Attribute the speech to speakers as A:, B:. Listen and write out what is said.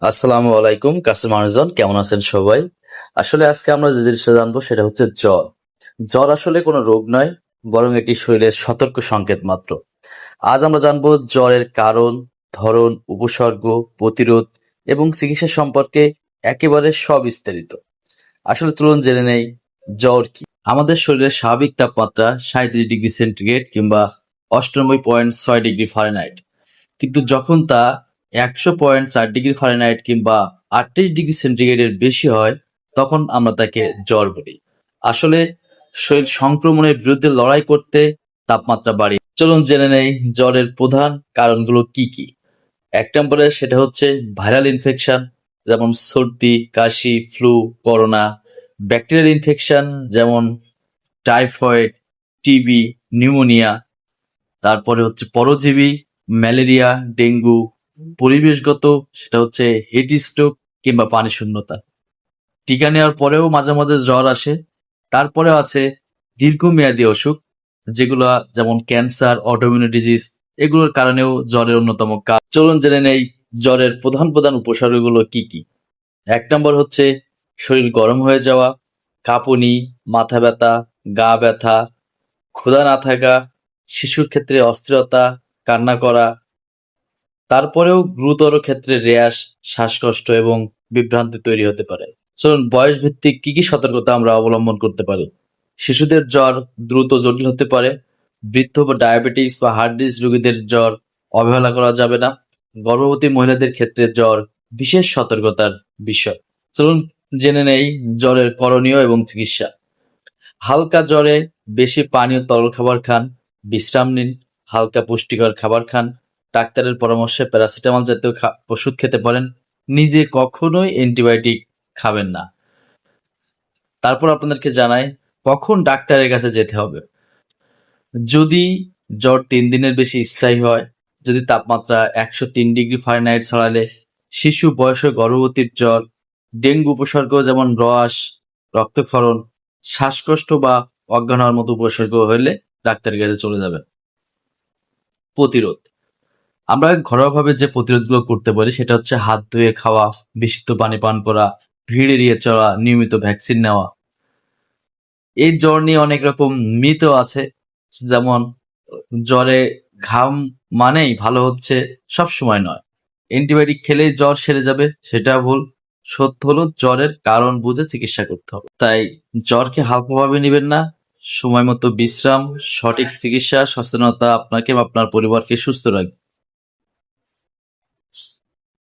A: আসসালামু আলাইকুম কাছের মানুষজন, কেমন আছেন সবাই? আসলে আজকে আমরা যে জিনিসটা জানবো সেটা হচ্ছে জ্বর। জ্বর আসলে কোনো রোগ নয়, বরং এটি শরীরের সতর্ক সংকেত মাত্র। আজ আমরা জানবো জ্বরের কারণ, ধরন, উপসর্গ, প্রতিরোধ এবং চিকিৎসা সম্পর্কে একেবারে সবিস্তারিত। আসলে চলুন জেনে নেই জ্বর কি। আমাদের শরীরের স্বাভাবিক তাপমাত্রা 37°C কিংবা 98.6°F। কিন্তু যখন তা 100.4°F কিংবা 38°C বেশি হয়, তখন আমরা তাকে জ্বর বলি। আসলে শরীর সংক্রমণের বিরুদ্ধে লড়াই করতে তাপমাত্রা বাড়িয়ে। চলুন জেনে নেই জ্বরের প্রধান কারণগুলো কি কি। 1 নম্বরে সেটা হচ্ছে ভাইরাল ইনফেকশন, যেমন সর্দি, কাশি, ফ্লু, করোনা। ব্যাকটেরিয়াল ইনফেকশন যেমন টাইফয়েড, টিবি, নিউমোনিয়া। তারপরে হচ্ছে পরজীবী, ম্যালেরিয়া, ডেঙ্গু। পরিবেশগত সেটা হচ্ছে হিট স্ট্রোক কিংবা পানি শূন্যতা। টিকা নেওয়ার পরেও মাঝে মাঝে জ্বর আসে। তারপরেও আছে দীর্ঘমেয়াদী অসুখ, যেগুলো যেমন ক্যান্সার, অটোইমিউন ডিজিজ, এগুলোর কারণেও জ্বরের অন্যতম কারণ। চলুন জেনে নেই জ্বরের প্রধান প্রধান উপসর্গগুলো কি কি। 1 নম্বর হচ্ছে শরীর গরম হয়ে যাওয়া, কাঁপুনি, মাথা ব্যথা, গা ব্যথা, ক্ষুধা না থাকা, শিশুর ক্ষেত্রে অস্থিরতা, কান্না করা। তারপরেও গুরুতর ক্ষেত্রে র্যাশ, শ্বাসকষ্ট এবং বিভ্রান্তি তৈরি হতে পারে। চলুন বয়স ভিত্তিক কি কি সতর্কতা আমরা অবলম্বন করতে পারি। শিশুদের জ্বর দ্রুত জটিল হতে পারে। বৃদ্ধ বা ডায়াবেটিস বা হার্ট ডিজিজ রোগীদের জ্বর অবহেলা করা যাবে না। গর্ভবতী মহিলাদের ক্ষেত্রে জ্বর বিশেষ সতর্কতার বিষয়। চলুন জেনে নেই জ্বরের করণীয় এবং চিকিৎসা। হালকা জ্বরে বেশি পানি ও তরল খাবার খান, বিশ্রাম নিন, হালকা পুষ্টিকর খাবার খান, ডাক্তারের পরামর্শে প্যারাসিটামল জাতীয় ওষুধ খেতে পারেন। নিজে কখনোই অ্যান্টিবায়োটিক খাবেন না। তারপর আপনাদেরকে জানাই কখন ডাক্তারের কাছে যেতে হবে। যদি জ্বর 3 দিনের বেশি স্থায়ী হয়, যদি তাপমাত্রা 103°F ছড়ালে, শিশু, বয়স্ক, গর্ভবতীর জ্বর, ডেঙ্গু উপসর্গ যেমন রস, রক্তক্ষরণ, শ্বাসকষ্ট বা অজ্ঞান হওয়ার মতো উপসর্গ হলে ডাক্তারের কাছে চলে যাবেন। প্রতিরোধ। আমরা ঘরোয়াভাবে যে প্রতিরোধগুলো করতে পারি সেটা হচ্ছে হাত ধুয়ে খাওয়া, বিশুদ্ধ পানি পান করা, ভিড় এড়িয়ে চলা, নিয়মিত ভ্যাকসিন নেওয়া। এই জ্বর নিয়ে অনেক রকম মিথও আছে, যেমন জ্বরে ঘাম মানেই ভালো হচ্ছে, সব সময় নয়। অ্যান্টিবায়োটিক খেলেই জ্বর সেরে যাবে, সেটা ভুল। সত্য হলো জ্বরের কারণ বুঝে চিকিৎসা করতে হবে। তাই জ্বরকে হালকাভাবে নেবেন না। সময় মতো বিশ্রাম, সঠিক চিকিৎসা, সচেতনতা আপনাকে বা আপনার পরিবারকে সুস্থ রাখবে।